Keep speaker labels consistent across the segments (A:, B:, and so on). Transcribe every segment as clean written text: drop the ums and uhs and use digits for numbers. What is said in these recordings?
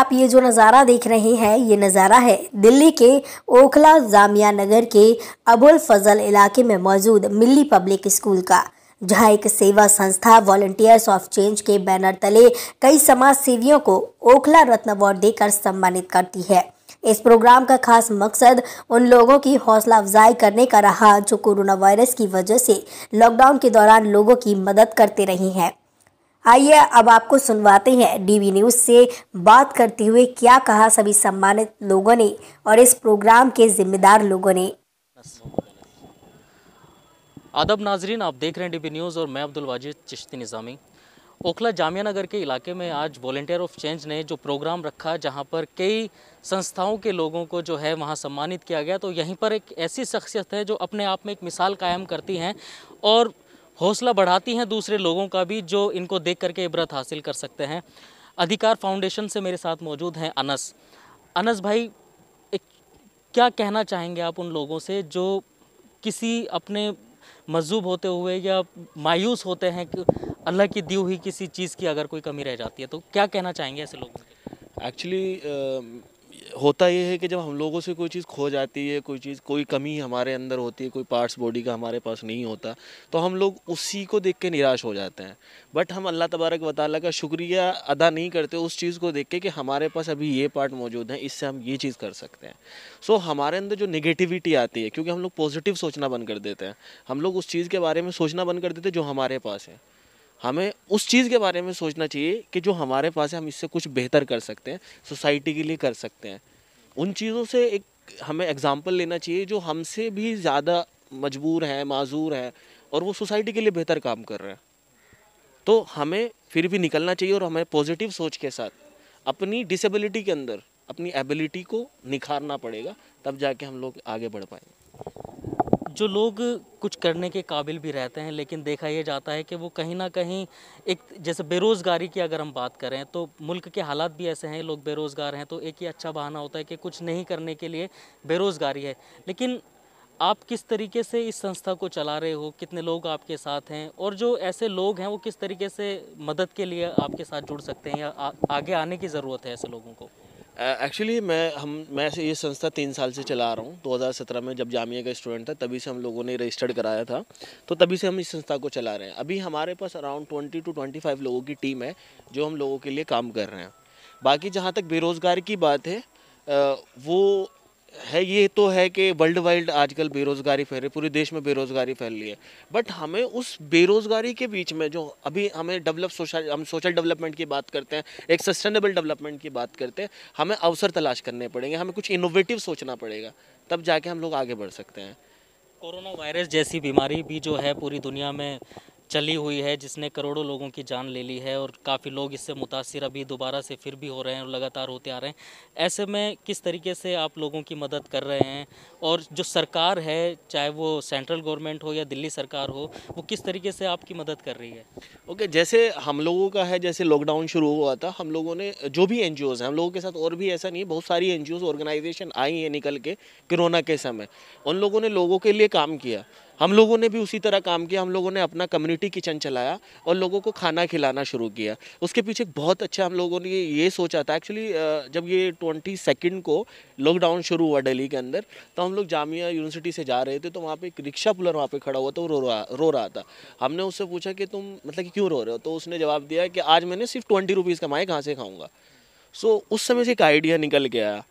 A: आप ये जो नज़ारा देख रहे हैं, ये नज़ारा है दिल्ली के ओखला जामिया नगर के अबुल फजल इलाके में मौजूद मिल्ली पब्लिक स्कूल का, जहां एक सेवा संस्था वॉलंटियर्स ऑफ चेंज के बैनर तले कई समाज सेवियों को ओखला रत्न अवार्ड देकर सम्मानित करती है। इस प्रोग्राम का खास मकसद उन लोगों की हौसला अफजाई करने का रहा जो कोरोना वायरस की वजह से लॉकडाउन के दौरान लोगों की मदद करते रहे हैं। आइए अब आपको सुनवाते हैं डीवी न्यूज से बात करते हुए क्या कहा सभी सम्मानित लोगों ने और इस प्रोग्राम के जिम्मेदार लोगों ने।
B: आदाब नाजरीन, आप देख रहे हैं डीवी न्यूज़ और मैं अब्दुल वाजिद चिश्ती निज़ामी। ओखला जामिया नगर के इलाके में आज वॉलंटियर ऑफ चेंज ने जो प्रोग्राम रखा, जहां पर कई संस्थाओं के लोगों को जो है वहां सम्मानित किया गया, तो यहीं पर एक ऐसी शख्सियत है जो अपने आप में एक मिसाल कायम करती हैं और हौसला बढ़ाती हैं दूसरे लोगों का भी, जो इनको देख करके इबरत हासिल कर सकते हैं। अधिकार फाउंडेशन से मेरे साथ मौजूद हैं अनस भाई, एक क्या कहना चाहेंगे आप उन लोगों से जो किसी अपने मजलूब होते हुए या मायूस होते हैं कि अल्लाह की दी हुई किसी चीज़ की अगर कोई कमी रह जाती है, तो क्या कहना चाहेंगे ऐसे लोगों को?
C: एक्चुअली होता ये है कि जब हम लोगों से कोई चीज़ खो जाती है, कोई कमी हमारे अंदर होती है, कोई पार्ट्स बॉडी का हमारे पास नहीं होता, तो हम लोग उसी को देख के निराश हो जाते हैं। बट हम अल्लाह तबारक व तआला का शुक्रिया अदा नहीं करते उस चीज़ को देख के कि हमारे पास अभी ये पार्ट मौजूद है, इससे हम ये चीज़ कर सकते हैं। सो हमारे अंदर जो नेगेटिविटी आती है, क्योंकि हम लोग पॉजिटिव सोचना बंद कर देते हैं, हम लोग उस चीज़ के बारे में सोचना बंद कर देते हैं जो हमारे पास है। हमें उस चीज़ के बारे में सोचना चाहिए कि जो हमारे पास है हम इससे कुछ बेहतर कर सकते हैं, सोसाइटी के लिए कर सकते हैं। उन चीज़ों से एक हमें एग्जाम्पल लेना चाहिए जो हमसे भी ज़्यादा मजबूर हैं, माजूर हैं और वो सोसाइटी के लिए बेहतर काम कर रहे हैं। तो हमें फिर भी निकलना चाहिए और हमें पॉजिटिव सोच के साथ अपनी डिसेबिलिटी के अंदर अपनी एबिलिटी को निखारना पड़ेगा, तब जाके हम लोग आगे बढ़ पाएंगे।
B: जो लोग कुछ करने के काबिल भी रहते हैं, लेकिन देखा यह जाता है कि वो कहीं ना कहीं एक, जैसे बेरोज़गारी की अगर हम बात करें तो मुल्क के हालात भी ऐसे हैं, लोग बेरोज़गार हैं, तो एक ही अच्छा बहाना होता है कि कुछ नहीं करने के लिए बेरोज़गारी है। लेकिन आप किस तरीके से इस संस्था को चला रहे हो, कितने लोग आपके साथ हैं और जो ऐसे लोग हैं वो किस तरीके से मदद के लिए आपके साथ जुड़ सकते हैं या आगे आने की ज़रूरत है ऐसे लोगों को?
C: एक्चुअली मैं ये संस्था 3 साल से चला रहा हूँ। 2017 में जब जामिया का स्टूडेंट था तभी से हम लोगों ने रजिस्टर्ड कराया था, तो तभी से हम इस संस्था को चला रहे हैं। अभी हमारे पास अराउंड 20 to 25 लोगों की टीम है जो हम लोगों के लिए काम कर रहे हैं। बाकी जहाँ तक बेरोज़गारी की बात है, वो है, ये तो है कि वर्ल्ड वाइड आजकल बेरोज़गारी फैल रही है, पूरे देश में बेरोज़गारी फैल रही है। बट हमें उस बेरोज़गारी के बीच में जो अभी हमें हम सोशल डेवलपमेंट की बात करते हैं, एक सस्टेनेबल डेवलपमेंट की बात करते हैं, हमें अवसर तलाश करने पड़ेंगे, हमें कुछ इनोवेटिव सोचना पड़ेगा, तब जाके हम लोग आगे बढ़ सकते हैं।
B: कोरोना वायरस जैसी बीमारी भी जो है पूरी दुनिया में चली हुई है, जिसने करोड़ों लोगों की जान ले ली है और काफ़ी लोग इससे मुतासिर अभी दोबारा से फिर भी हो रहे हैं और लगातार होते आ रहे हैं। ऐसे में किस तरीके से आप लोगों की मदद कर रहे हैं और जो सरकार है, चाहे वो सेंट्रल गवर्नमेंट हो या दिल्ली सरकार हो, वो किस तरीके से आपकी मदद कर रही है?
C: ओके, जैसे हम लोगों का है, जैसे लॉकडाउन शुरू हुआ था, हम लोगों ने जो भी एनजीओज़ हैं, हम लोगों के साथ और भी ऐसा नहीं है, बहुत सारी एनजीओज़ ऑर्गेनाइजेशन आई हैं निकल के कोरोना के समय, उन लोगों ने लोगों के लिए काम किया। हम लोगों ने भी उसी तरह काम किया, हम लोगों ने अपना कम्युनिटी किचन चलाया और लोगों को खाना खिलाना शुरू किया। उसके पीछे बहुत अच्छा हम लोगों ने ये सोचा था। एक्चुअली जब ये 22 को लॉकडाउन शुरू हुआ दिल्ली के अंदर, तो हम लोग जामिया यूनिवर्सिटी से जा रहे थे, तो वहाँ पे एक रिक्शा पुलर वहाँ पे खड़ा हुआ था, वो रो रहा था। हमने उससे पूछा कि तुम मतलब कि क्यों रो रहे हो, तो उसने जवाब दिया कि आज मैंने सिर्फ 20 रुपीज़ कमाए, कहाँ से खाऊंगा। सो उस समय से एक आइडिया निकल गया,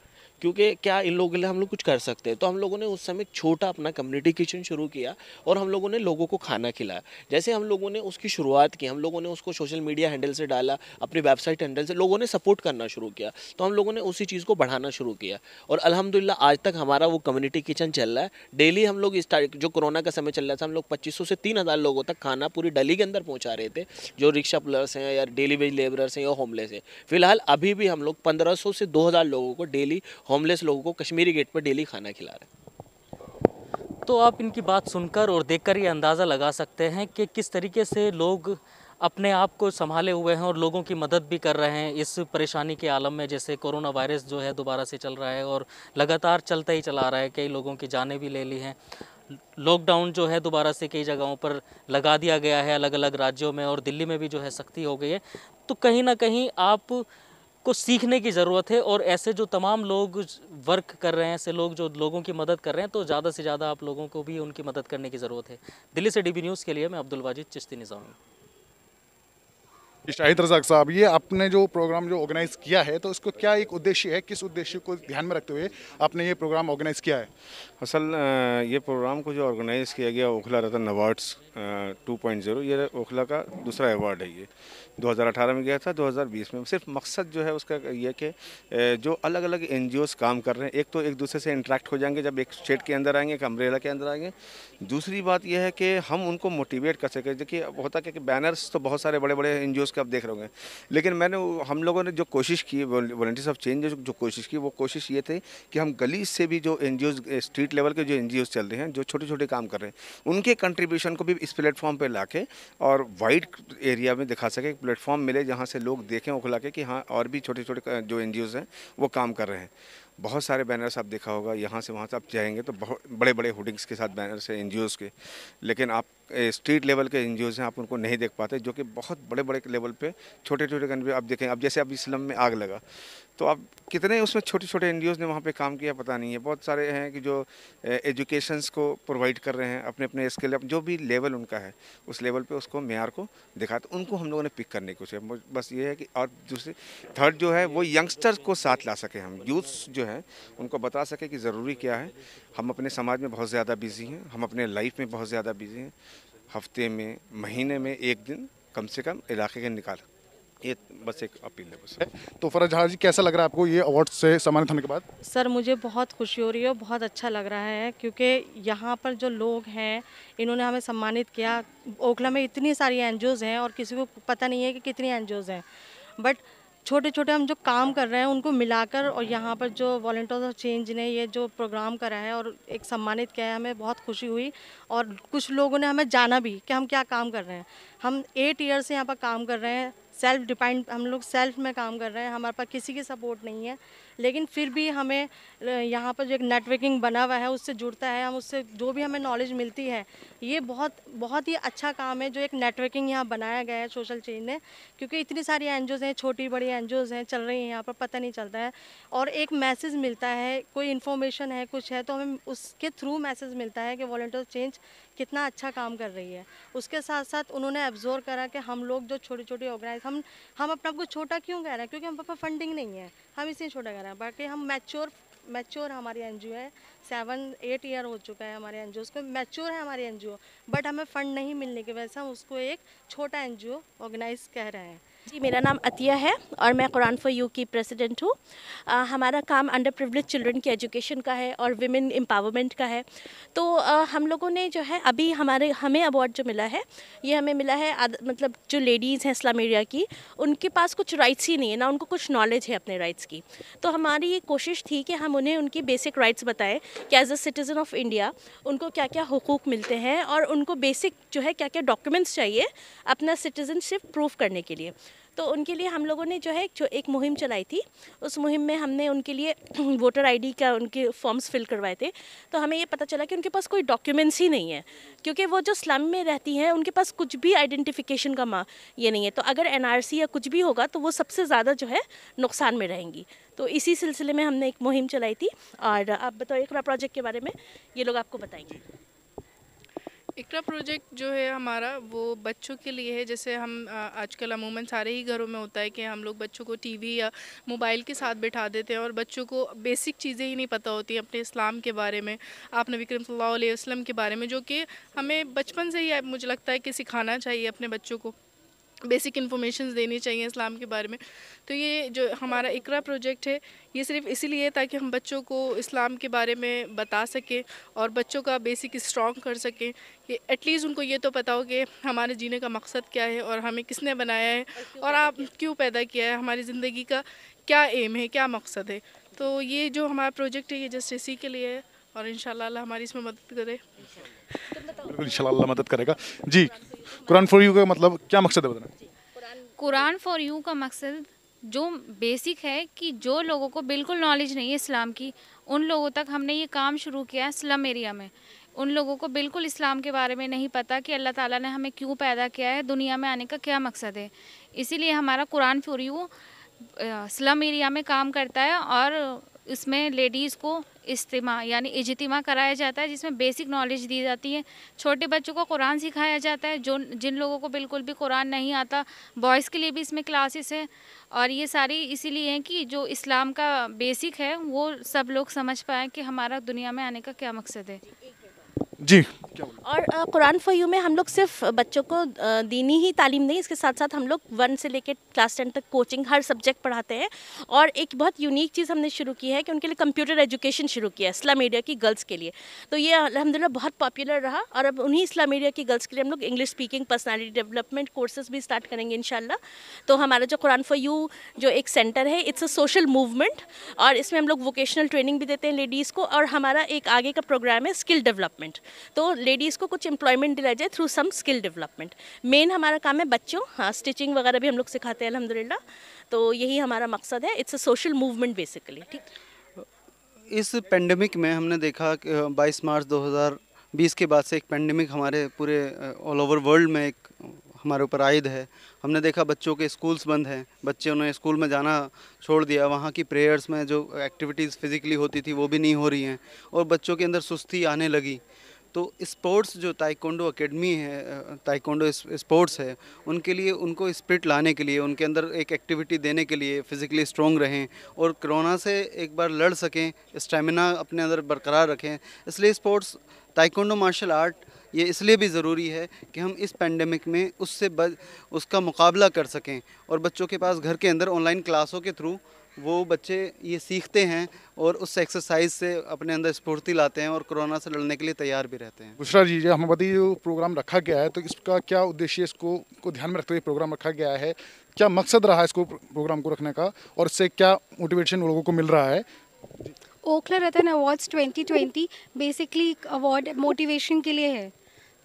C: क्योंकि क्या इन लोगों के लिए हम लोग कुछ कर सकते हैं, तो हम लोगों ने उस समय एक छोटा अपना कम्युनिटी किचन शुरू किया और हम लोगों ने लोगों को खाना खिलाया। जैसे हम लोगों ने उसकी शुरुआत की, हम लोगों ने उसको सोशल मीडिया हैंडल से डाला, अपनी वेबसाइट हैंडल से लोगों ने सपोर्ट करना शुरू किया, तो हम लोगों ने उसी चीज़ को बढ़ाना शुरू किया और अल्हम्दुलिल्लाह आज तक हमारा वो कम्युनिटी किचन चल रहा है। डेली हम लोग जो कोरोना का समय चल रहा था, हम लोग 2500 से 3000 लोगों तक खाना पूरी दिल्ली के अंदर पहुँचा रहे थे, जो रिक्शा पुलर्स हैं या डेली वेज लेबरर्स हैं या होमलेस हैं। फिलहाल अभी भी हम लोग 1500 से 2000 लोगों को डेली, होमलेस लोगों को कश्मीरी गेट पर डेली खाना खिला रहे हैं।
B: तो आप इनकी बात सुनकर और देखकर ये अंदाज़ा लगा सकते हैं कि किस तरीके से लोग अपने आप को संभाले हुए हैं और लोगों की मदद भी कर रहे हैं इस परेशानी के आलम में। जैसे कोरोना वायरस जो है दोबारा से चल रहा है और लगातार चलता ही चला रहा है, कई लोगों की जानें भी ले ली हैं। लॉकडाउन जो है दोबारा से कई जगहों पर लगा दिया गया है, अलग अलग राज्यों में, और दिल्ली में भी जो है सख्ती हो गई है। तो कहीं ना कहीं आप को सीखने की ज़रूरत है। और ऐसे जो तमाम लोग वर्क कर रहे हैं, ऐसे लोग जो लोगों की मदद कर रहे हैं, तो ज़्यादा से ज़्यादा आप लोगों को भी उनकी मदद करने की ज़रूरत है। दिल्ली से डीबी न्यूज़ के लिए मैं अब्दुल वाजिद चिश्ती निज़ामी।
D: शाहिद रज़ाक साहब, ये आपने जो प्रोग्राम जो ऑर्गेनाइज किया है, तो इसको क्या एक उद्देश्य है, किस उद्देश्य को ध्यान में रखते हुए आपने ये प्रोग्राम ऑर्गेनाइज किया है?
E: असल ये प्रोग्राम को जो ऑर्गेनाइज़ किया गया ओखला रतन अवार्ड्स 2.0, ये ओखला का दूसरा अवार्ड है। ये 2018 में गया था, 2020 में। सिर्फ मकसद जो है उसका ये कि जो अलग अलग NGOs काम कर रहे हैं, एक तो एक दूसरे से इंटरेक्ट हो जाएंगे जब एक स्टेट के अंदर आएंगे, एक अम्ब्रेला के अंदर आएंगे। दूसरी बात यह है कि हम उनको मोटिवेट कर सकें। देखिए होता क्या कि बैनर्स तो बहुत सारे बड़े बड़े NGOs के आप देख रहे होंगे, लेकिन हम लोगों ने जो कोशिश की, वॉलंटियर्स ऑफ चेंज जो कोशिश की, वो कोशिश ये थी कि हम गली से भी जो NGOs, स्ट्रीट लेवल के जो NGOs चल रहे हैं, जो छोटे छोटे काम कर रहे हैं, उनके कंट्रीब्यूशन को भी इस प्लेटफॉर्म पे लाके और वाइड एरिया में दिखा सके, एक प्लेटफॉर्म मिले जहाँ से लोग देखें ओखला के कि हाँ और भी छोटे छोटे जो NGOs हैं वो काम कर रहे हैं। बहुत सारे बैनर्स आप देखा होगा, यहाँ से वहाँ से आप जाएंगे तो बहुत बड़े बड़े होर्डिंग्स के साथ बैनर्स हैं NGOs के, लेकिन आप स्ट्रीट लेवल के NGOs हैं, आप उनको नहीं देख पाते, जो कि बहुत बड़े बड़े लेवल पे छोटे छोटे आप देखें। अब जैसे अभी स्लम में आग लगा, तो अब कितने उसमें छोटे छोटे NGOs ने वहाँ पे काम किया पता नहीं है। बहुत सारे हैं कि जो एजुकेशंस को प्रोवाइड कर रहे हैं अपने अपने स्किल, जो भी लेवल उनका है उस लेवल पे उसको मेयार को दिखाते, उनको हम लोगों ने पिक करने की कोशिश। बस ये है कि और दूसरी थर्ड जो है वो यंगस्टर्स को साथ ला सके, हम यूथ्स जो है उनको बता सके कि ज़रूरी क्या है। हम अपने समाज में बहुत ज़्यादा बिजी हैं, हम अपने लाइफ में बहुत ज़्यादा बिजी हैं। हफ्ते में, महीने में एक दिन कम से कम इलाके के निकाल, ये बस एक अपील है बस।
D: तो फरज जी, कैसा लग रहा है आपको ये अवार्ड से सम्मानित होने के बाद?
F: सर मुझे बहुत खुशी हो रही है, बहुत अच्छा लग रहा है, क्योंकि यहाँ पर जो लोग हैं इन्होंने हमें सम्मानित किया। ओखला में इतनी सारी NGOs हैं और किसी को पता नहीं है कि कितनी NGOs हैं, बट छोटे छोटे हम जो काम कर रहे हैं उनको मिलाकर, और यहाँ पर जो वॉलंटियर्स ऑफ चेंज ने ये जो प्रोग्राम करा है और एक सम्मानित किया है, हमें बहुत खुशी हुई। और कुछ लोगों ने हमें जाना भी कि हम क्या काम कर रहे हैं। हम 8 ईयर से यहाँ पर काम कर रहे हैं, सेल्फ डिपेंड, हम लोग सेल्फ में काम कर रहे हैं, हमारे पास किसी की सपोर्ट नहीं है, लेकिन फिर भी हमें यहाँ पर जो एक नेटवर्किंग बना हुआ है उससे जुड़ता है, हम उससे जो भी हमें नॉलेज मिलती है, ये बहुत ही अच्छा काम है जो एक नेटवर्किंग यहाँ बनाया गया है सोशल चेंज ने। क्योंकि इतनी सारी NGOs हैं, छोटी बड़ी NGOs हैं, चल रही हैं यहाँ पर, पता नहीं चलता है, और एक मैसेज मिलता है, कोई इन्फॉर्मेशन है, कुछ है, तो हमें उसके थ्रू मैसेज मिलता है कि वॉलंटियर चेंज कितना अच्छा काम कर रही है। उसके साथ साथ उन्होंने एब्जॉर्व करा कि हम लोग जो छोटे छोटे ऑर्गेनाइज, हम अपने आप को छोटा क्यों कह रहे हैं, क्योंकि हम पास फंडिंग नहीं है, हम इसलिए छोटा कह रहे हैं। बाकी हम मैच्योर हमारी NGO है, 7-8 ईयर हो चुका है हमारे NGOs को, मैच्योर है हमारी NGO, बट हमें फ़ंड नहीं मिलने की वजह से हम उसको एक छोटा NGO ऑर्गेनाइज कह रहे हैं।
G: जी, मेरा नाम अतिया है और मैं कुरान फॉर यू की प्रेसिडेंट हूँ। हमारा काम अंडर प्रिविलेज चिल्ड्रन की एजुकेशन का है और विमेन एम्पावरमेंट का है। तो हम लोगों ने जो है अभी हमें अवार्ड जो मिला है, ये हमें मिला है मतलब जो लेडीज़ हैं इस्लाम एरिया की, उनके पास कुछ राइट्स ही नहीं है ना, उनको कुछ नॉलेज है अपने राइट्स की। तो हमारी ये कोशिश थी कि हम उन्हें उनकी बेसिक राइट्स बताएं कि as a citizen of India उनको क्या क्या हुकूक मिलते हैं और उनको बेसिक जो है क्या क्या डॉक्यूमेंट्स चाहिए अपना सिटीज़नशिप प्रूव करने के लिए। तो उनके लिए हम लोगों ने जो है एक मुहिम चलाई थी। उस मुहिम में हमने उनके लिए वोटर ID का उनके फॉर्म्स फिल करवाए थे। तो हमें ये पता चला कि उनके पास कोई डॉक्यूमेंट्स ही नहीं है, क्योंकि वो जो स्लम में रहती हैं उनके पास कुछ भी आइडेंटिफिकेशन का ये नहीं है। तो अगर NRC या कुछ भी होगा तो वो सबसे ज़्यादा जो है नुकसान में रहेंगी। तो इसी सिलसिले में हमने एक मुहिम चलाई थी। और आप बताओ इकरा प्रोजेक्ट के बारे में, ये लोग आपको बताएंगे।
H: इकरा प्रोजेक्ट जो है हमारा वो बच्चों के लिए है। जैसे हम आजकल अमूमन सारे ही घरों में होता है कि हम लोग बच्चों को TV या मोबाइल के साथ बिठा देते हैं और बच्चों को बेसिक चीज़ें ही नहीं पता होती हैं अपने इस्लाम के बारे में, आप नबी करीम सल्लल्लाहु अलैहि वसल्लम के बारे में, जो कि हमें बचपन से ही मुझे लगता है कि सिखाना चाहिए अपने बच्चों को, बेसिक इन्फॉर्मेशन देनी चाहिए इस्लाम के बारे में। तो ये जो हमारा इकरा प्रोजेक्ट है ये सिर्फ इसीलिए ताकि हम बच्चों को इस्लाम के बारे में बता सकें और बच्चों का बेसिक स्ट्रॉन्ग कर सकें कि एटलीस्ट उनको ये तो पता हो कि हमारे जीने का मकसद क्या है और हमें किसने बनाया है और आप क्यों पैदा किया है, हमारी ज़िंदगी का क्या एम है, क्या मकसद है। तो ये जो हमारा प्रोजेक्ट है ये जस्ट इसी के लिए है और इंशाल्लाह अल्लाह हमारी इसमें मदद करे।
D: बिल्कुल इंशाल्लाह अल्लाह मदद करेगा। जी, कुरान फॉर यू का मतलब क्या मकसद है बताना?
I: कुरान फॉर यू का मकसद जो बेसिक है कि जो लोगों को बिल्कुल नॉलेज नहीं है इस्लाम की, उन लोगों तक हमने ये काम शुरू किया है स्लम एरिया में। उन लोगों को बिल्कुल इस्लाम के बारे में नहीं पता कि अल्लाह ताला ने हमें क्यों पैदा किया है, दुनिया में आने का क्या मकसद है। इसीलिए हमारा Quran for you slum area में काम करता है और इसमें लेडीज़ को इज्तिमा यानी इज्तिमा कराया जाता है, जिसमें बेसिक नॉलेज दी जाती है। छोटे बच्चों को कुरान सिखाया जाता है, जो जिन लोगों को बिल्कुल भी कुरान नहीं आता। बॉयज़ के लिए भी इसमें क्लासेस है और ये सारी इसीलिए हैं कि जो इस्लाम का बेसिक है वो सब लोग समझ पाएँ कि हमारा दुनिया में आने का क्या मकसद है।
D: जी
G: और कुरान फॉर यू में हम लोग सिर्फ बच्चों को दीनी ही तालीम नहीं, इसके साथ साथ हम लोग 1 से लेकर क्लास 10 तक कोचिंग हर सब्जेक्ट पढ़ाते हैं। और एक बहुत यूनिक चीज़ हमने शुरू की है कि उनके लिए कंप्यूटर एजुकेशन शुरू किया है स्लम एरिया की गर्ल्स के लिए। तो ये अल्हम्दुलिल्लाह बहुत पॉपुलर रहा और अब उन्हीं स्लम एरिया की गर्ल्स के लिए हम लोग English speaking personality development courses भी स्टार्ट करेंगे इंशाल्लाह। तो हमारा जो कुरान फॉर यू जो एक सेंटर है, इट्स अ सोशल मूवमेंट और इसमें हम लोग वोकेशनल ट्रेनिंग भी देते हैं लेडीज़ को। और हमारा एक आगे का प्रोग्राम है स्किल डेवलपमेंट, तो लेडीज़ को कुछ एम्प्लॉयमेंट दिलाया जाए through some skill development. Main हमारा काम है बच्चों, हाँ स्टिचिंग वगैरह भी हम लोग सिखाते हैं अल्हम्दुलिल्लाह। तो यही हमारा मकसद है, it's a social movement basically. ठीक,
J: इस पेंडेमिक में हमने देखा कि 22 मार्च 2020 के बाद से एक पेंडेमिक हमारे पूरे ऑल ओवर वर्ल्ड में एक हमारे ऊपर आयद है। हमने देखा बच्चों के स्कूल्स बंद हैं, बच्चे उन्हें स्कूल में जाना छोड़ दिया, वहाँ की प्रेयर्स में जो एक्टिविटीज़ फिज़िकली होती थी वो भी नहीं हो रही हैं और बच्चों के अंदर सुस्ती आने लगी। तो स्पोर्ट्स जो ताइक्वांडो एकेडमी है, ताइक्वांडो स्पोर्ट्स है, उनके लिए उनको स्पिरिट लाने के लिए, उनके अंदर एक एक्टिविटी देने के लिए फिज़िकली स्ट्रॉन्ग रहें और कोरोना से एक बार लड़ सकें, स्टेमिना अपने अंदर बरकरार रखें। इसलिए स्पोर्ट्स ताइक्वांडो मार्शल आर्ट ये इसलिए भी ज़रूरी है कि हम इस पेंडेमिक में उसका मुकाबला कर सकें और बच्चों के पास घर के अंदर ऑनलाइन क्लासों के थ्रू वो बच्चे ये सीखते हैं और उस एक्सरसाइज से अपने अंदर स्फूर्ति लाते हैं और कोरोना से लड़ने के लिए तैयार भी रहते हैं।
D: बुशरा जी, हमें बताइए जो प्रोग्राम रखा गया है तो इसका क्या उद्देश्य, इसको ध्यान में रखते हुए प्रोग्राम रखा गया है, क्या मकसद रहा है इसको प्रोग्राम को रखने का और इससे क्या मोटिवेशन लोगों को मिल रहा है?
K: ओखला रतन अवार्ड्स 2020 बेसिकली अवार्ड मोटिवेशन के लिए है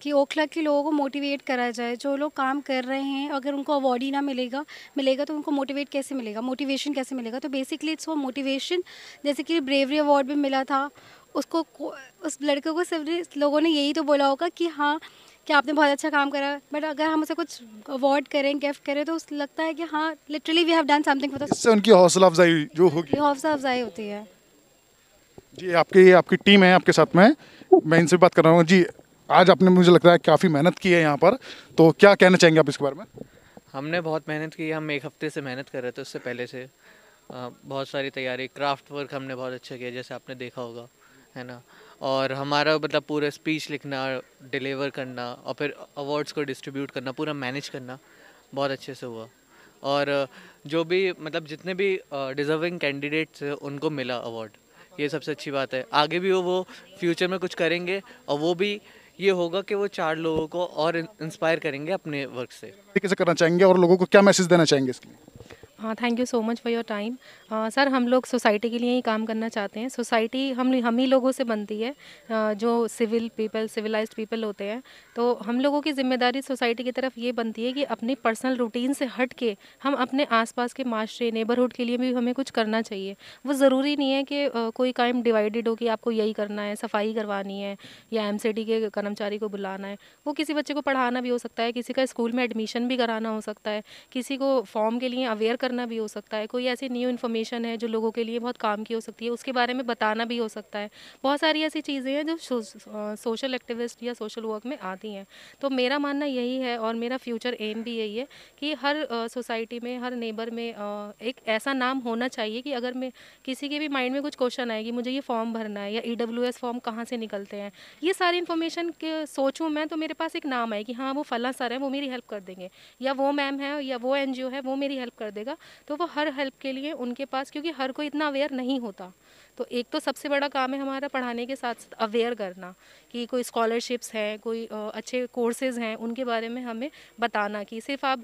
K: कि ओखला के लोगों को मोटिवेट करा जाए। जो लोग काम कर रहे हैं अगर उनको अवार्ड ही ना मिलेगा तो उनको मोटिवेट कैसे मिलेगा, मोटिवेशन कैसे मिलेगा? तो बेसिकली इट्स फॉर मोटिवेशन। जैसे कि ब्रेवरी अवार्ड भी मिला था उसको, उस लड़के को सिर्फ लोगों ने यही तो बोला होगा कि हाँ कि आपने बहुत अच्छा काम करा, बट अगर हम उसे कुछ अवार्ड करें, गिफ्ट करें तो लगता है कि हाँ literally we have done something for the.
D: इससे उनकी हौसला अफजाई जो होगी,
K: हौसला अफजाई होती है।
D: जी आपकी टीम है आपके साथ में, मैं इनसे बात कर रहा हूँ। जी आज आपने मुझे लगता है काफ़ी मेहनत की है यहाँ पर, तो क्या कहना चाहेंगे आप इसके बारे में?
L: हमने बहुत मेहनत की, हम 1 हफ्ते से मेहनत कर रहे थे, उससे पहले से बहुत सारी तैयारी, क्राफ्ट वर्क हमने बहुत अच्छा किया जैसे आपने देखा होगा, है ना। और हमारा मतलब पूरा स्पीच लिखना, डिलीवर करना और फिर अवार्ड्स को डिस्ट्रीब्यूट करना, पूरा मैनेज करना बहुत अच्छे से हुआ। और जो भी मतलब जितने भी डिज़र्विंग कैंडिडेट्स हैं उनको मिला अवार्ड, ये सबसे अच्छी बात है। आगे भी वो फ्यूचर में कुछ करेंगे और वो भी ये होगा कि वो 4 लोगों को और इंस्पायर करेंगे अपने वर्क से।
D: कैसे करना चाहेंगे और लोगों को क्या मैसेज देना चाहेंगे इसके लिए?
M: हाँ, thank you so much for your time. Sir, हम लोग सोसाइटी के लिए ही काम करना चाहते हैं। सोसाइटी हम ही लोगों से बनती है, जो सिविलाइज्ड पीपल होते हैं। तो हम लोगों की जिम्मेदारी सोसाइटी की तरफ ये बनती है कि अपनी पर्सनल रूटीन से हट के हम अपने आसपास के माशरे, नेबरहुड के लिए भी हमें कुछ करना चाहिए। वो ज़रूरी नहीं है कि कोई काम डिवाइडेड हो कि आपको यही करना है, सफाई करवानी है या MCD के कर्मचारी को बुलाना है। वो किसी बच्चे को पढ़ाना भी हो सकता है, किसी का स्कूल में एडमिशन भी कराना हो सकता है, किसी को फॉर्म के लिए अवेयर करना भी हो सकता है, कोई ऐसी न्यू इन्फॉर्मेशन है जो लोगों के लिए बहुत काम की हो सकती है उसके बारे में बताना भी हो सकता है। बहुत सारी ऐसी चीज़ें हैं जो सोशल एक्टिविस्ट या सोशल वर्क में आती हैं। तो मेरा मानना यही है और मेरा फ्यूचर एम भी यही है कि हर सोसाइटी में, हर नेबर में एक ऐसा नाम होना चाहिए कि अगर मैं किसी के भी माइंड में कुछ क्वेश्चन आए कि मुझे ये फॉर्म भरना है या EWS फॉर्म कहाँ से निकलते हैं, ये सारी इन्फॉर्मेशन के सोचूं मैं तो मेरे पास एक नाम है कि हाँ वो फला सर है, वो मेरी हेल्प कर देंगे, या वो मैम है या वो NGO है वो मेरी हेल्प कर देगा। तो वो हर हेल्प के लिए उनके पास, क्योंकि हर कोई इतना अवेयर नहीं होता, तो एक तो सबसे बड़ा काम है हमारा पढ़ाने के साथ साथ अवेयर करना कि कोई स्कॉलरशिप्स हैं, कोई अच्छे कोर्सेज़ हैं, उनके बारे में हमें बताना कि सिर्फ आप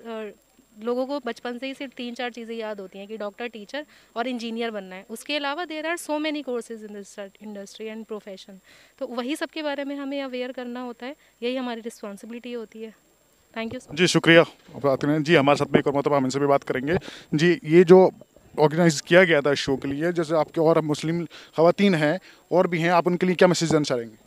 M: लोगों को बचपन से ही सिर्फ 3-4 चीज़ें याद होती हैं कि डॉक्टर, टीचर और इंजीनियर बनना है। उसके अलावा there are so many courses in this industry and profession. तो वही सब के बारे में हमें अवेयर करना होता है, यही हमारी रिस्पॉन्सिबिलिटी होती है। थैंक यू जी, शुक्रिया
D: बात करने जी। हमारे साथ में एक और मतलब हम इनसे भी बात करेंगे जी। ये जो ऑर्गेनाइज किया गया था शो के लिए, जैसे आपके और मुस्लिम ख़वातीन हैं और भी हैं, आप उनके लिए क्या मैसेज देना चाहेंगे?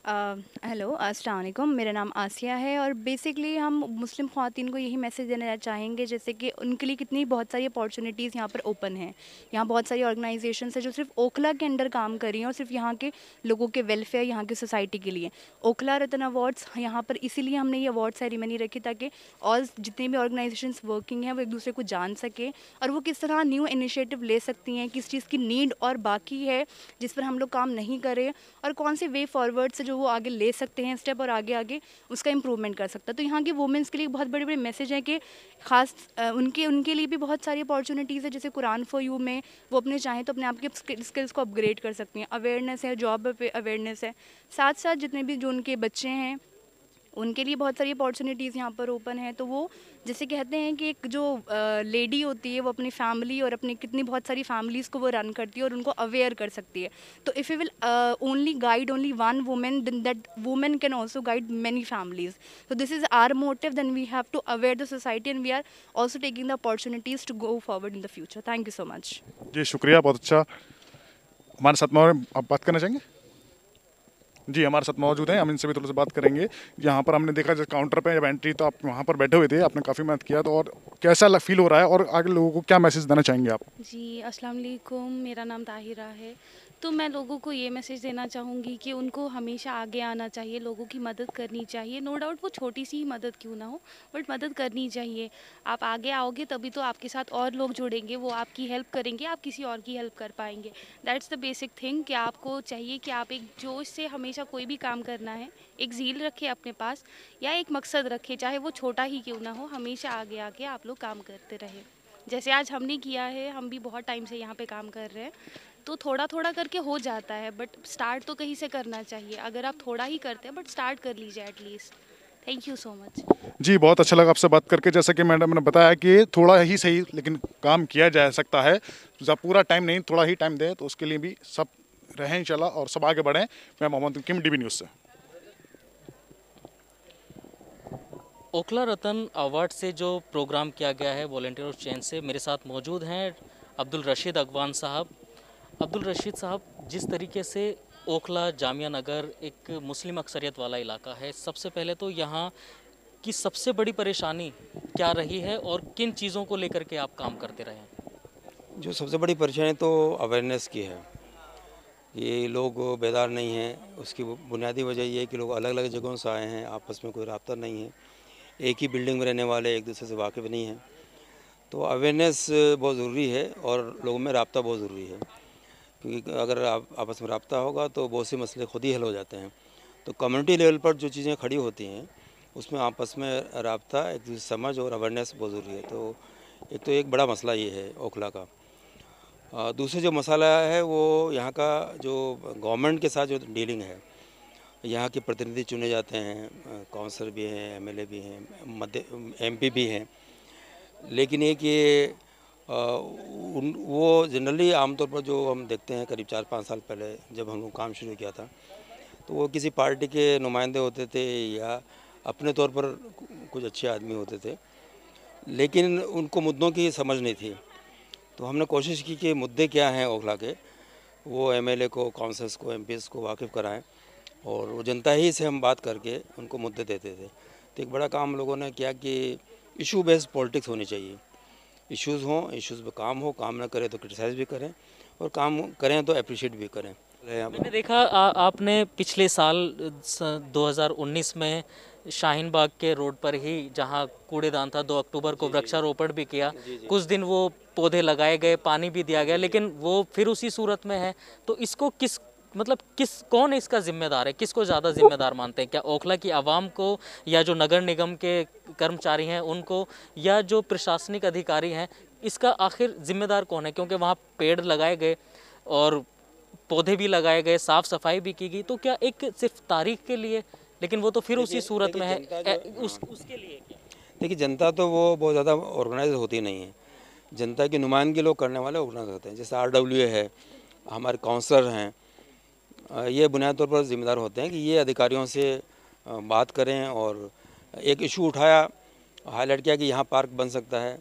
N: हेलो अस्सलाम वालेकुम, मेरा नाम आसिया है और बेसिकली हम मुस्लिम ख़वातीन को यही मैसेज देना चाहेंगे जैसे कि उनके लिए कितनी बहुत सारी अपॉर्चुनिटीज़ यहाँ पर ओपन हैं। यहाँ बहुत सारी ऑर्गेनाइजेशंस है जो सिर्फ ओखला के अंडर काम कर रही हैं और सिर्फ यहाँ के लोगों के वेलफेयर, यहाँ की सोसाइटी के लिए। ओखला रत्न अवार्ड्स यहाँ पर इसीलिए हमने ये अवार्ड सेरेमनी रखी ताकि और जितने भी ऑर्गेनाइजेशंस वर्किंग हैं वो एक दूसरे को जान सकें और वो किस तरह न्यू इनिशिएटिव ले सकती हैं, किस चीज़ की नीड और बाकी है जिस पर हम लोग काम नहीं करें और कौन से वे फॉरवर्ड से जो वो आगे ले सकते हैं स्टेप और आगे आगे उसका इम्प्रूवमेंट कर सकता है। तो यहाँ की वुमेंस के लिए बहुत बड़े बड़े मैसेज हैं कि ख़ास उनके लिए भी बहुत सारी अपॉर्चुनिटीज़ है। जैसे कुरान फॉर यू में वो अपने चाहें तो अपने आप के स्किल्स को अपग्रेड कर सकती हैं। अवेयरनेस है, जॉब अवेयरनेस है, साथ साथ जितने भी जो उनके बच्चे हैं उनके लिए बहुत सारी अपॉर्चुनिटीज़ यहाँ पर ओपन है। तो वो जैसे कहते हैं कि एक जो लेडी होती है वो अपनी फैमिली और अपनी कितनी बहुत सारी फैमिलीज़ को वो रन करती है और उनको अवेयर कर सकती है। तो if you will only guide only one women then that women can also guide many families. तो this is our motive, then we have to aware the society and we are also taking the opportunities to go forward in the future. Thank you so much.
D: जी शुक्रिया, बहुत अच्छा। हमारे साथ में और आप बात करना चाहेंगे? जी हमारे साथ मौजूद हैं, हम इनसे भी थोड़ा सा बात करेंगे। यहाँ पर हमने देखा जब काउंटर पे जब एंट्री तो आप वहाँ पर बैठे हुए थे, आपने काफ़ी मदद किया, तो और कैसा फील हो रहा है और आगे लोगों को क्या मैसेज देना चाहेंगे आप?
O: जी अस्सलाम वालेकुम, मेरा नाम ताहिरा है। तो मैं लोगों को ये मैसेज देना चाहूँगी कि उनको हमेशा आगे आना चाहिए, लोगों की मदद करनी चाहिए। नो डाउट वो छोटी सी ही मदद क्यों ना हो बट मदद करनी चाहिए। आप आगे आओगे तभी तो आपके साथ और लोग जुड़ेंगे, वो आपकी हेल्प करेंगे, आप किसी और की हेल्प कर पाएंगे। दैट्स द बेसिक थिंग कि आपको चाहिए कि आप एक जोश से हमेशा कोई भी काम करना है, एक ज़ील रखें अपने पास या एक मकसद रखें, चाहे वो छोटा ही क्यों ना हो, हमेशा आगे आके आप लोग काम करते रहें। जैसे आज हमने किया है, हम भी बहुत टाइम से यहाँ पे काम कर रहे हैं, तो थोड़ा थोड़ा करके हो जाता है बट स्टार्ट तो कहीं से करना चाहिए। अगर आप थोड़ा ही करते हैं बट स्टार्ट कर लीजिए at least. Thank you so much.
D: जी बहुत अच्छा लगा आपसे बात करके। जैसा कि मैडम ने बताया कि थोड़ा ही सही लेकिन काम किया जा सकता है, जब पूरा टाइम नहीं थोड़ा ही टाइम दें, तो उसके लिए भी सब रहें इंशाल्लाह और सब आगे बढ़ें। मैं मोहम्मद किम, डीबी न्यूज़ से।
B: ओखला रतन अवार्ड से जो प्रोग्राम किया गया है वॉलंटियर ऑफ चेंज से, मेरे साथ मौजूद हैं अब्दुल रशीद अगवान साहब। अब्दुल रशीद साहब, जिस तरीके से ओखला जामिया नगर एक मुस्लिम अक्सरियत वाला इलाका है, सबसे पहले तो यहाँ की सबसे बड़ी परेशानी क्या रही है और किन चीज़ों को लेकर के आप काम करते रहे हैं?
P: जो सबसे बड़ी परेशानी तो अवेयरनेस की है, ये लोग बेदार नहीं हैं। उसकी बुनियादी वजह ये है कि लोग अलग अलग जगहों से आए हैं, आपस में कोई रब्ता नहीं है, एक ही बिल्डिंग में रहने वाले एक दूसरे से वाकिफ़ नहीं हैं। तो अवेयरनेस बहुत ज़रूरी है और लोगों में रब्ता बहुत ज़रूरी है, क्योंकि अगर आप आपस में रब्ता होगा तो बहुत से मसले खुद ही हल हो जाते हैं। तो कम्युनिटी लेवल पर जो चीज़ें खड़ी होती हैं उसमें आपस में रब्ता, एक दूसरे समझ और अवेयरनेस बहुत ज़रूरी है। तो एक बड़ा मसला ये है ओखला का। दूसरा जो मसला है वो यहाँ का जो गवर्नमेंट के साथ जो डीलिंग है, यहाँ के प्रतिनिधि चुने जाते हैं, काउंसलर भी हैं, एमएलए भी हैं, एमपी भी हैं, लेकिन एक ये वो जनरली आमतौर पर जो हम देखते हैं करीब 4-5 साल पहले जब हम लोग काम शुरू किया था, तो वो किसी पार्टी के नुमाइंदे होते थे या अपने तौर पर कुछ अच्छे आदमी होते थे, लेकिन उनको मुद्दों की समझ नहीं थी। तो हमने कोशिश की कि मुद्दे क्या हैं ओखला के, वो एमएलए को, काउंसलर्स को, एमपीज़ को वाकिफ़ कराएं और वो जनता ही से हम बात करके उनको मुद्दे देते थे। तो एक बड़ा काम लोगों ने किया कि इशू बेस्ड पॉलिटिक्स होनी चाहिए, इश्यूज़ हों, इश्यूज़ पे काम हो, काम ना करें तो क्रिटिसाइज़ भी करें और काम करें तो अप्रिशिएट भी करें।
B: मैंने देखा आपने पिछले साल 2019 में शाहीन बाग के रोड पर ही जहां कूड़ेदान था 2 अक्टूबर को वृक्षारोपण भी किया। कुछ दिन वो पौधे लगाए गए, पानी भी दिया गया, लेकिन वो फिर उसी सूरत में है। तो इसको कौन इसका जिम्मेदार है, किसको ज़्यादा जिम्मेदार मानते हैं? क्या ओखला की आवाम को या जो नगर निगम के कर्मचारी हैं उनको या जो प्रशासनिक अधिकारी हैं? इसका आखिर जिम्मेदार कौन है? क्योंकि वहाँ पेड़ लगाए गए और पौधे भी लगाए गए, साफ़ सफाई भी की गई, तो क्या एक सिर्फ तारीख के लिए, लेकिन वो तो फिर उसी सूरत में है, उसके लिए क्या?
P: देखिए जनता तो वो बहुत ज़्यादा ऑर्गेनाइज होती नहीं है, जनता की नुमाइंदगी लोग करने वाले ऑर्गेनाइज होते हैं। जैसे RWA है, हमारे काउंसलर हैं, ये बुनियादी तौर पर जिम्मेदार होते हैं कि ये अधिकारियों से बात करें और एक इशू उठाया, हाईलाइट किया कि यहाँ पार्क बन सकता है।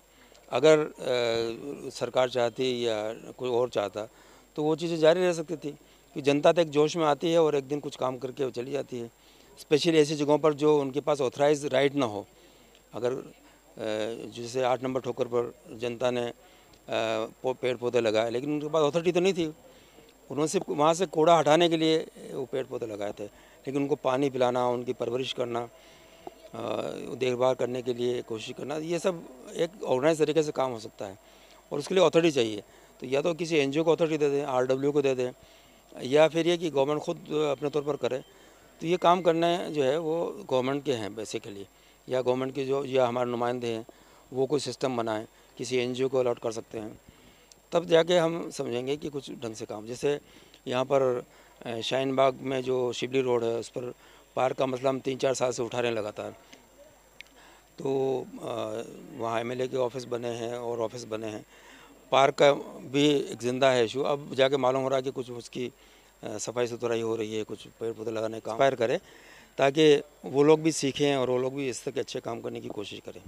P: अगर सरकार चाहती या कोई और चाहता तो वो चीज़ें जारी रह सकती थी, कि जनता तो एक जोश में आती है और एक दिन कुछ काम करके वो चली जाती है। स्पेशली ऐसी जगहों पर जो उनके पास ऑथराइज राइट ना हो। अगर जैसे 8 नंबर ठोकर पर जनता ने पेड़ पौधे लगाए, लेकिन उनके पास अथॉरिटी तो नहीं थी। उन्होंने सिर्फ वहाँ से कूड़ा हटाने के लिए वो पेड़ पौधे लगाए थे, लेकिन उनको पानी पिलाना, उनकी परवरिश करना, देखभाल करने के लिए कोशिश करना, ये सब एक ऑर्गेनाइज तरीके से काम हो सकता है और उसके लिए अथॉरिटी चाहिए। तो या तो किसी एनजीओ को अथॉरिटी दे दें, RW को दे दें, या फिर ये कि गवर्नमेंट खुद अपने तौर पर करे। तो ये काम करना जो है वो गवर्नमेंट के हैं बेसिकली, या गवर्नमेंट के जो या हमारे नुमाइंदे हैं वो कोई सिस्टम बनाएं, किसी एनजीओ को अलॉट कर सकते हैं, तब जाके हम समझेंगे कि कुछ ढंग से काम। जैसे यहाँ पर शाहीन बाग में जो शिबली रोड है उस पर पार्क का मसला हम 3-4 साल से उठा रहे हैं लगातार। तो वहाँ MLA के ऑफिस बने हैं और ऑफिस बने हैं, पार्क का भी एक ज़िंदा है इशू। अब जाके मालूम हो रहा है कि कुछ उसकी सफाई सुथराई हो रही है, कुछ पेड़ पौधे लगाने का इंस्पायर करें, ताकि वो लोग भी सीखें और वो लोग भी इस तरह के अच्छे काम करने की कोशिश करें।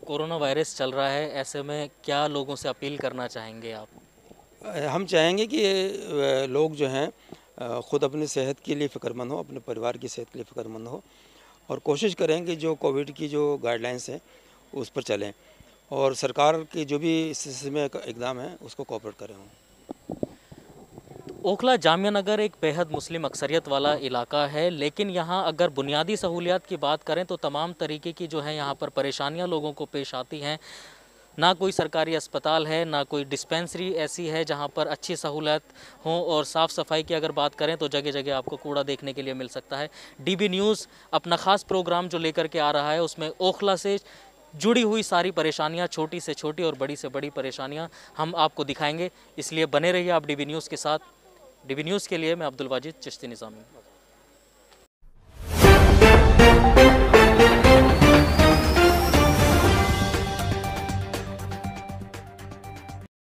B: कोरोना वायरस चल रहा है, ऐसे में क्या लोगों से अपील करना चाहेंगे आप?
P: हम चाहेंगे कि लोग जो हैं ख़ुद अपनी सेहत के लिए फ़िक्रमंद हो, अपने परिवार की सेहत के लिए फ़िक्रमंद हो और कोशिश करें कि जो कोविड की जो गाइडलाइंस हैं उस पर चलें और सरकार की जो भी इस सिलसिले में इक़दाम है उसको कोऑपरेट करें।
B: ओखला जामिया नगर एक बेहद मुस्लिम अक्सरियत वाला इलाका है, लेकिन यहाँ अगर बुनियादी सहूलियात की बात करें तो तमाम तरीके की जो है यहाँ पर परेशानियाँ लोगों को पेश आती हैं। ना कोई सरकारी अस्पताल है, ना कोई डिस्पेंसरी ऐसी है जहाँ पर अच्छी सहूलत हो, और साफ़ सफाई की अगर बात करें तो जगह जगह आपको कूड़ा देखने के लिए मिल सकता है। DB न्यूज़ अपना ख़ास प्रोग्राम जो लेकर के आ रहा है उसमें ओखला से जुड़ी हुई सारी परेशानियां, छोटी से छोटी और बड़ी से बड़ी परेशानियां हम आपको दिखाएंगे, इसलिए बने रहिए आप DB न्यूज़ के साथ। DB न्यूज़ के लिए मैं अब्दुल वाजिद चिश्ती निज़ामी।